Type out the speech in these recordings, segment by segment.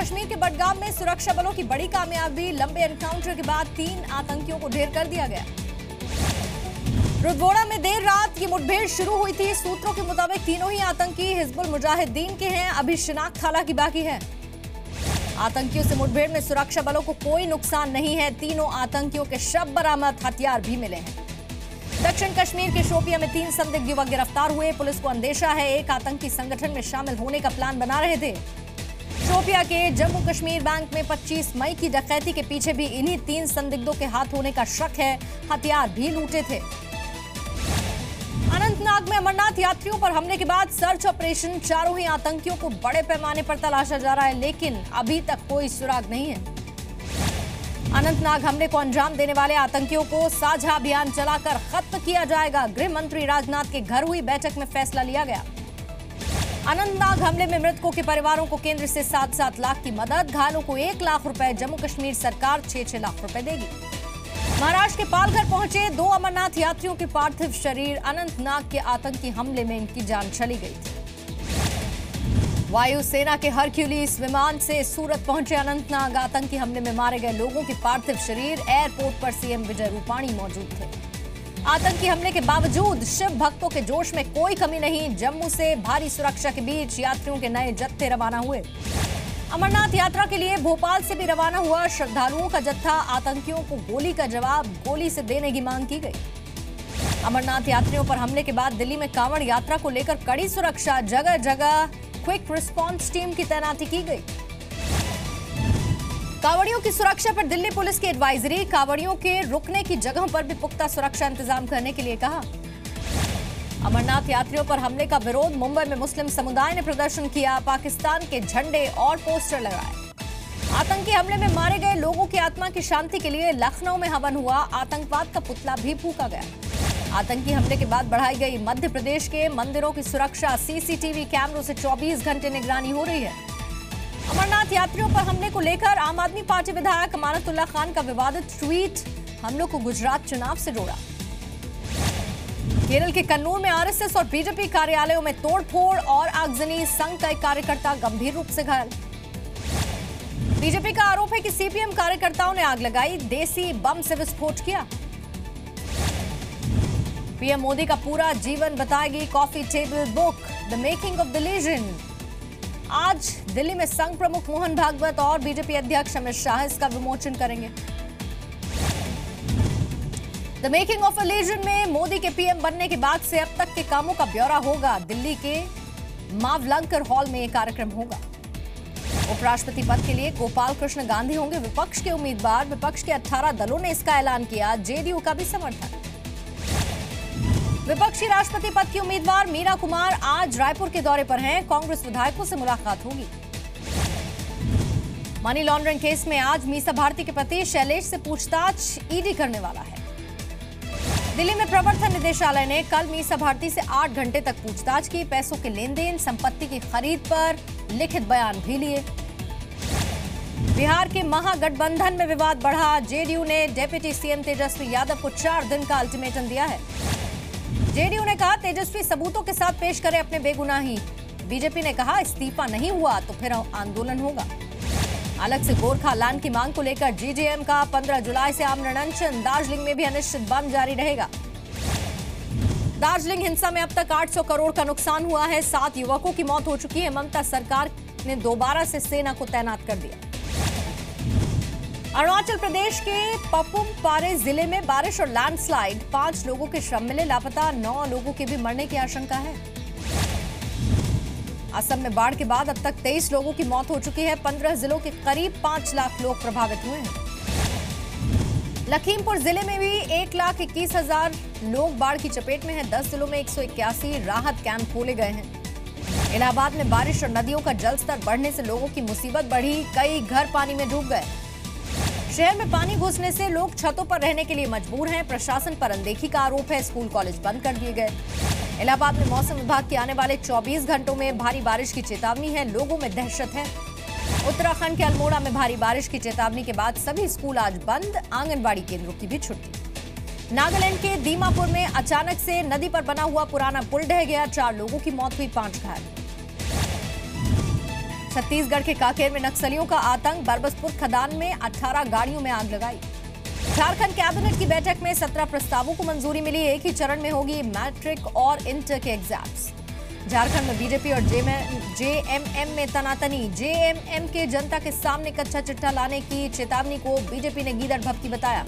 कश्मीर के बडगाम में सुरक्षा बलों की बड़ी कामयाबी। लंबे एनकाउंटर के बाद 3 आतंकियों को ढेर कर दिया गया। रुद्रवोड़ा में देर रात ये मुठभेड़ शुरू हुई थी। सूत्रों के मुताबिक तीनों ही आतंकी हिजबुल मुजाहिदीन के हैं। अभी शिनाख्त हालांकि बाकी है। आतंकियों से मुठभेड़ में सुरक्षा बलों को कोई नुकसान नहीं है। तीनों आतंकियों के शव बरामद, हथियार भी मिले हैं। दक्षिण कश्मीर के शोपियां में 3 संदिग्ध युवक गिरफ्तार हुए। पुलिस को अंदेशा है एक आतंकी संगठन में शामिल होने का प्लान बना रहे थे। शोपियां के जम्मू कश्मीर बैंक में 25 मई की डकैती के पीछे भी इन्हीं 3 संदिग्धों के हाथ होने का शक है। हथियार भी लूटे थे। अनंतनाग में अमरनाथ यात्रियों पर हमले के बाद सर्च ऑपरेशन। चारों ही आतंकियों को बड़े पैमाने पर तलाशा जा रहा है, लेकिन अभी तक कोई सुराग नहीं है। अनंतनाग हमले को अंजाम देने वाले आतंकियों को साझा अभियान चलाकर खत्म किया जाएगा। गृह मंत्री राजनाथ के घर हुई बैठक में फैसला लिया गया। अनंतनाग हमले में मृतकों के परिवारों को केंद्र से 7-7 लाख की मदद, घायलों को 1 लाख रुपए, जम्मू कश्मीर सरकार 6-6 लाख रुपए देगी। महाराष्ट्र के पालघर पहुंचे 2 अमरनाथ यात्रियों के पार्थिव शरीर। अनंतनाग के आतंकी हमले में इनकी जान चली गई थी। वायुसेना के हरक्यूलिस विमान से सूरत पहुंचे अनंतनाग। आतंकी हमले में मारे गए लोगों के पार्थिव शरीर। एयरपोर्ट पर सीएम विजय रूपाणी मौजूद थे। आतंकी हमले के बावजूद शिव भक्तों के जोश में कोई कमी नहीं। जम्मू से भारी सुरक्षा के बीच यात्रियों के नए जत्थे रवाना हुए। अमरनाथ यात्रा के लिए भोपाल से भी रवाना हुआ श्रद्धालुओं का जत्था। आतंकियों को गोली का जवाब गोली से देने की मांग की गई। अमरनाथ यात्रियों पर हमले के बाद दिल्ली में कांवड़ यात्रा को लेकर कड़ी सुरक्षा। जगह जगह क्विक रिस्पांस टीम की तैनाती की गई। कांवड़ियों की सुरक्षा पर दिल्ली पुलिस की एडवाइजरी। कांवड़ियों के रुकने की जगहों पर भी पुख्ता सुरक्षा इंतजाम करने के लिए कहा। अमरनाथ यात्रियों पर हमले का विरोध। मुंबई में मुस्लिम समुदाय ने प्रदर्शन किया। पाकिस्तान के झंडे और पोस्टर लगाए। आतंकी हमले में मारे गए लोगों की आत्मा की शांति के लिए लखनऊ में हवन हुआ। आतंकवाद का पुतला भी फूंका गया। आतंकी हमले के बाद बढ़ाई गई मध्य प्रदेश के मंदिरों की सुरक्षा। सीसीटीवी कैमरों से 24 घंटे निगरानी हो रही है। अमरनाथ यात्रियों पर हमले को लेकर आम आदमी पार्टी विधायक अमानतुल्लाह खान का विवादित ट्वीट। हमलों को गुजरात चुनाव से जोड़ा। केरल के कन्नूर में आरएसएस और बीजेपी कार्यालयों में तोड़फोड़ और आगजनी। संघ का एक कार्यकर्ता गंभीर रूप से घायल। बीजेपी का आरोप है कि सीपीएम कार्यकर्ताओं ने आग लगाई, देसी बम से विस्फोट किया। पीएम मोदी का पूरा जीवन बताएगी coffee table book the making of the legend. आज दिल्ली में संघ प्रमुख मोहन भागवत और बीजेपी अध्यक्ष अमित शाह इसका विमोचन करेंगे। The making of a legend में मोदी के पीएम बनने के बाद से अब तक के कामों का ब्यौरा होगा। दिल्ली के मावलंकर हॉल में यह कार्यक्रम होगा। उपराष्ट्रपति पद के लिए गोपाल कृष्ण गांधी होंगे विपक्ष के उम्मीदवार। विपक्ष के 18 दलों ने इसका ऐलान किया। जेडीयू का भी समर्थन। विपक्षी राष्ट्रपति पद की उम्मीदवार मीरा कुमार आज रायपुर के दौरे पर हैं। कांग्रेस विधायकों से मुलाकात होगी। मनी लॉन्ड्रिंग केस में आज मीसा भारती के पति शैलेश से पूछताछ ईडी करने वाला है। दिल्ली में प्रवर्तन निदेशालय ने कल मीसा भारती से 8 घंटे तक पूछताछ की। पैसों के लेन देन, संपत्ति की खरीद पर लिखित बयान भी लिए। बिहार के महागठबंधन में विवाद बढ़ा। जेडीयू ने डिप्टी सीएम तेजस्वी यादव को 4 दिन का अल्टीमेटम दिया है। जेडीयू ने कहा तेजस्वी सबूतों के साथ पेश करे अपने बेगुनाही। बीजेपी ने कहा इस्तीफा नहीं हुआ तो फिर आंदोलन होगा। अलग से गोरखा लैंड की मांग को लेकर जीजेएम का 15 जुलाई से आमरण अनशन। दार्जिलिंग में भी अनिश्चित बंद जारी रहेगा। दार्जिलिंग हिंसा में अब तक 800 करोड़ का नुकसान हुआ है। 7 युवकों की मौत हो चुकी है। ममता सरकार ने दोबारा से सेना को तैनात कर दिया। अरुणाचल प्रदेश के पपुम पारे जिले में बारिश और लैंडस्लाइड। 5 लोगों के शव मिले लापता। 9 लोगों के भी मरने की आशंका है। असम में बाढ़ के बाद अब तक 23 लोगों की मौत हो चुकी है। 15 जिलों के करीब 5 लाख लोग प्रभावित हुए हैं। लखीमपुर जिले में भी 1,21,000 लोग बाढ़ की चपेट में हैं। 10 जिलों में 181 राहत कैंप खोले गए हैं। इलाहाबाद में बारिश और नदियों का जलस्तर बढ़ने से लोगों की मुसीबत बढ़ी। कई घर पानी में डूब गए। शहर में पानी घुसने से लोग छतों पर रहने के लिए मजबूर हैं। प्रशासन पर अनदेखी का आरोप है। स्कूल कॉलेज बंद कर दिए गए। इलाहाबाद में मौसम विभाग के आने वाले 24 घंटों में भारी बारिश की चेतावनी है। लोगों में दहशत है। उत्तराखंड के अल्मोड़ा में भारी बारिश की चेतावनी के बाद सभी स्कूल आज बंद। आंगनबाड़ी केंद्रों की भी छुट्टी। नागालैंड के दीमापुर में अचानक से नदी पर बना हुआ पुराना पुल ढह गया। 4 लोगों की मौत हुई, 5 घायल। छत्तीसगढ़ के कांकेर में नक्सलियों का आतंक, बरबसपुर खदान में 18 गाड़ियों में आग लगाई। झारखंड कैबिनेट की बैठक में 17 प्रस्तावों को मंजूरी मिली। एक ही चरण में होगी मैट्रिक और इंटर के एग्जाम्स। झारखंड में बीजेपी और जेएमएम में तनातनी। जेएमएम के जनता के सामने कच्चा चिट्ठा लाने की चेतावनी को बीजेपी ने गीदड़ भभकी बताया।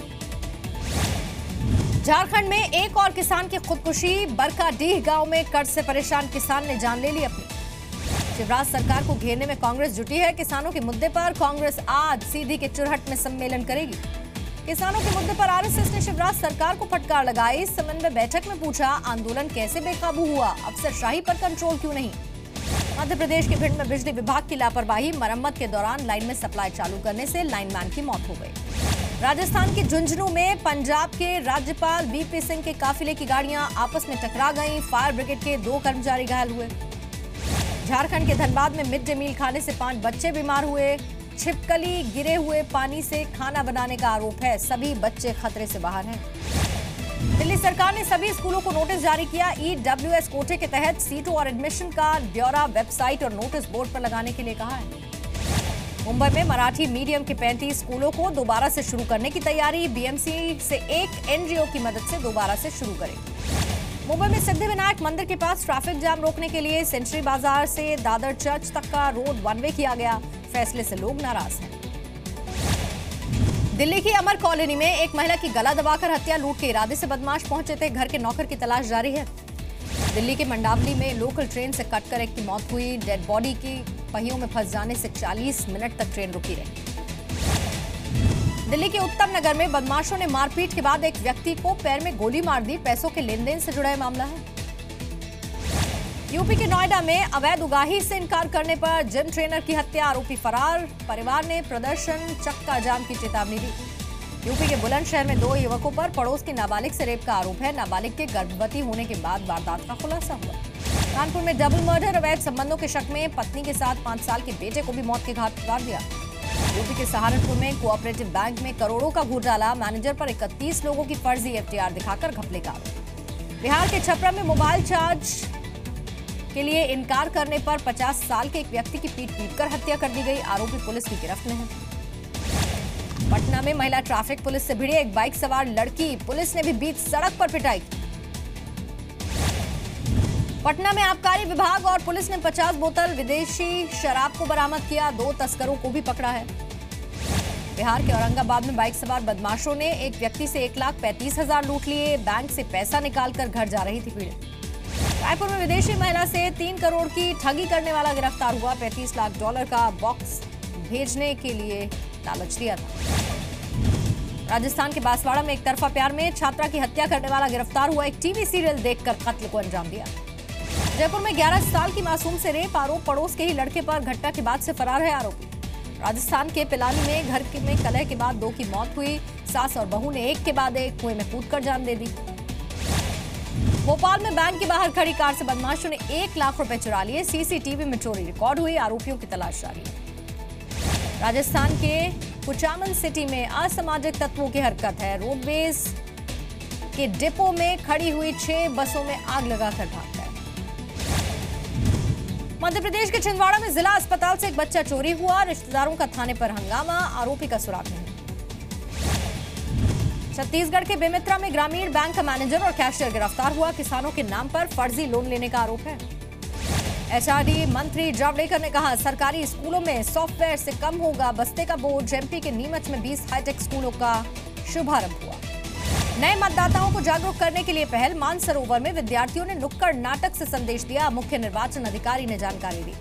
झारखंड में एक और किसान की खुदकुशी। बरकाडीह गांव में कर्ज से परेशान किसान ने जान ले ली अपनी। शिवराज सरकार को घेरने में कांग्रेस जुटी है। किसानों के मुद्दे पर कांग्रेस आज सीधी के चुरहट में सम्मेलन करेगी। किसानों के मुद्दे पर आरएसएस ने शिवराज सरकार को फटकार लगाई। समन्वय बैठक में पूछा, आंदोलन कैसे बेकाबू हुआ, अफसरशाही पर कंट्रोल क्यों नहीं। मध्य प्रदेश के भिंड में बिजली विभाग की लापरवाही। मरम्मत के दौरान लाइन में सप्लाई चालू करने से लाइनमैन की मौत हो गई। राजस्थान के झुंझुनू में पंजाब के राज्यपाल वीपी सिंह के काफिले की गाड़ियां आपस में टकरा गईं। फायर ब्रिगेड के 2 कर्मचारी घायल हुए। झारखंड के धनबाद में मिड डे मील खाने से 5 बच्चे बीमार हुए। छिपकली गिरे हुए पानी से खाना बनाने का आरोप है। सभी बच्चे खतरे से बाहर हैं। दिल्ली सरकार ने सभी स्कूलों को नोटिस जारी किया। ईडब्ल्यूएस कोटे के तहत सीटों और एडमिशन का ब्यौरा वेबसाइट और नोटिस बोर्ड पर लगाने के लिए कहा है। मुंबई में मराठी मीडियम के 35 स्कूलों को दोबारा से शुरू करने की तैयारी। बीएमसी से एक एनजीओ की मदद से दोबारा से शुरू करेगी। मुंबई में सिद्धिविनायक मंदिर के पास ट्रैफिक जाम रोकने के लिए सेंट्री बाजार से दादर चर्च तक का रोड वन वे किया गया। फैसले से लोग नाराज हैं। दिल्ली की अमर कॉलोनी में एक महिला की गला दबाकर हत्या। लूट के इरादे से बदमाश पहुंचे थे। घर के नौकर की तलाश जारी है। दिल्ली के मंडावली में लोकल ट्रेन से कटकर एक की मौत हुई। डेड बॉडी की पहियों में फंस जाने से 40 मिनट तक ट्रेन रुकी रही। दिल्ली के उत्तम नगर में बदमाशों ने मारपीट के बाद एक व्यक्ति को पैर में गोली मार दी। पैसों के लेन देन से जुड़ा मामला है। यूपी के नोएडा में अवैध उगाही से इनकार करने पर जिम ट्रेनर की हत्या। आरोपी फरार। परिवार ने प्रदर्शन चक्का जाम की चेतावनी दी। यूपी के बुलंदशहर में 2 युवकों पर पड़ोस की नाबालिग से रेप का आरोप है। नाबालिग के गर्भवती होने के बाद वारदात का खुलासा हुआ। कानपुर में डबल मर्डर। अवैध संबंधों के शक में पत्नी के साथ 5 साल के बेटे को भी मौत के घाट उतार दिया। यूपी के सहारनपुर में कोऑपरेटिव बैंक में करोड़ों का घोटाला। मैनेजर पर 31 लोगों की फर्जी एफटीआर दिखाकर घपले का आरोप। बिहार के छपरा में मोबाइल चार्ज के लिए इनकार करने पर 50 साल के एक व्यक्ति की पीट-पीटकर हत्या कर दी गई। आरोपी पुलिस की गिरफ्त में है। पटना में महिला ट्रैफिक पुलिस से भिड़ी एक बाइक सवार लड़की। पुलिस ने भी बीच सड़क पर पिटाई की। पटना में आबकारी विभाग और पुलिस ने 50 बोतल विदेशी शराब को बरामद किया। 2 तस्करों को भी पकड़ा है। बिहार के औरंगाबाद में बाइक सवार बदमाशों ने एक व्यक्ति से 1,35,000 लूट लिए। बैंक से पैसा निकालकर घर जा रही थी पीड़ित। रायपुर में विदेशी महिला से 3 करोड़ की ठगी करने वाला गिरफ्तार हुआ। 35 लाख डॉलर का बॉक्स भेजने के लिए लालच दिया था। राजस्थान के बांसवाड़ा में एक तरफा प्यार में छात्रा की हत्या करने वाला गिरफ्तार हुआ। एक टीवी सीरियल देखकर कत्ल को अंजाम दिया। जयपुर में 11 साल की मासूम से रेप आरोप। पड़ोस के ही लड़के पर घटना के बाद से फरार है आरोपी। राजस्थान के पिलानी में घर में कलह के बाद 2 की मौत हुई। सास और बहू ने एक के बाद एक कुएं में कूदकर जान दे दी। भोपाल में बैंक के बाहर खड़ी कार से बदमाशों ने 1 लाख रुपए चुरा लिए। सीसीटीवी में चोरी रिकॉर्ड हुई। आरोपियों की तलाश जारी है। राजस्थान के कुचामन सिटी में असामाजिक तत्वों की हरकत है। रोडवेज के डिपो में खड़ी हुई 6 बसों में आग लगाकर भाग गए। मध्य प्रदेश के छिंदवाड़ा में जिला अस्पताल से एक बच्चा चोरी हुआ। रिश्तेदारों का थाने पर हंगामा। आरोपी का सुराग नहीं। छत्तीसगढ़ के बेमित्रा में ग्रामीण बैंक का मैनेजर और कैशियर गिरफ्तार हुआ। किसानों के नाम पर फर्जी लोन लेने का आरोप है। एचआरडी मंत्री जावड़ेकर ने कहा, सरकारी स्कूलों में सॉफ्टवेयर से कम होगा बस्ते का बोझ। एमपी के नीमच में 20 हाईटेक स्कूलों का शुभारंभ हुआ। नए मतदाताओं को जागरूक करने के लिए पहल। मानसरोवर में विद्यार्थियों ने नुक्कड़ नाटक से संदेश दिया। मुख्य निर्वाचन अधिकारी ने जानकारी दी।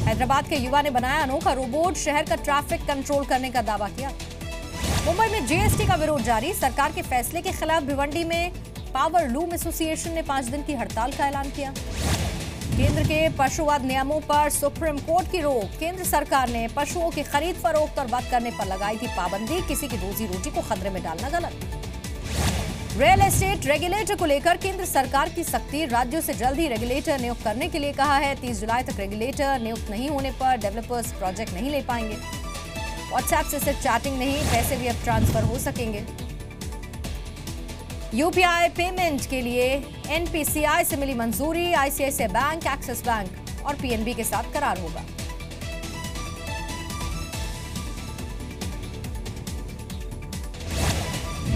हैदराबाद के युवा ने बनाया अनोखा रोबोट। शहर का ट्रैफिक कंट्रोल करने का दावा किया। मुंबई में जीएसटी का विरोध जारी। सरकार के फैसले के खिलाफ भिवंडी में पावर लूम एसोसिएशन ने 5 दिन की हड़ताल का ऐलान किया। केंद्र के पशुवध नियमों पर सुप्रीम कोर्ट की रोक। केंद्र सरकार ने पशुओं की खरीद फरोख्त और वध करने पर लगाई थी पाबंदी। किसी की रोजी रोटी को खतरे में डालना गलत। रियल एस्टेट रेगुलेटर को लेकर केंद्र सरकार की सख्ती। राज्यों से जल्द ही रेगुलेटर नियुक्त करने के लिए कहा है। 30 जुलाई तक रेगुलेटर नियुक्त नहीं होने पर डेवलपर्स प्रोजेक्ट नहीं ले पाएंगे। व्हाट्सएप से सिर्फ चैटिंग नहीं, पैसे भी अब ट्रांसफर हो सकेंगे। यूपीआई पेमेंट के लिए एनपीसीआई से मिली मंजूरी। आईसीआईसीआई बैंक, एक्सिस बैंक और पीएनबी के साथ करार होगा।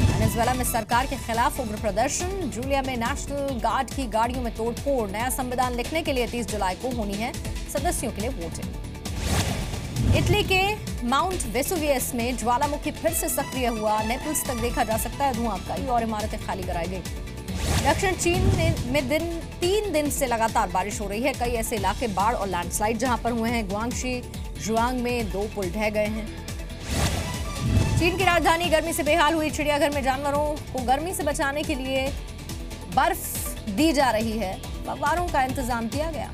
वेनेजुएला में सरकार के खिलाफ उग्र प्रदर्शन, जूलिया में नेशनल गार्ड की गाड़ियों में तोड़फोड़। नया संविधान लिखने के लिए 30 जुलाई को होनी है सदस्यों के लिए वोटिंग। इटली के माउंट वेसुवियस में ज्वालामुखी फिर से सक्रिय हुआ, नेपल्स तक देखा जा सकता है धुआं। कई और इमारतें खाली कराई गई। दक्षिण चीन में 3 दिन से लगातार बारिश हो रही है। कई ऐसे इलाके बाढ़ और लैंडस्लाइड जहां पर हुए हैं। गुआंगशी जुआंग में 2 पुल ढह गए हैं। चीन की राजधानी गर्मी से बेहाल हुई। चिड़ियाघर में जानवरों को गर्मी से बचाने के लिए बर्फ दी जा रही है। फव्वारों का इंतजाम किया गया।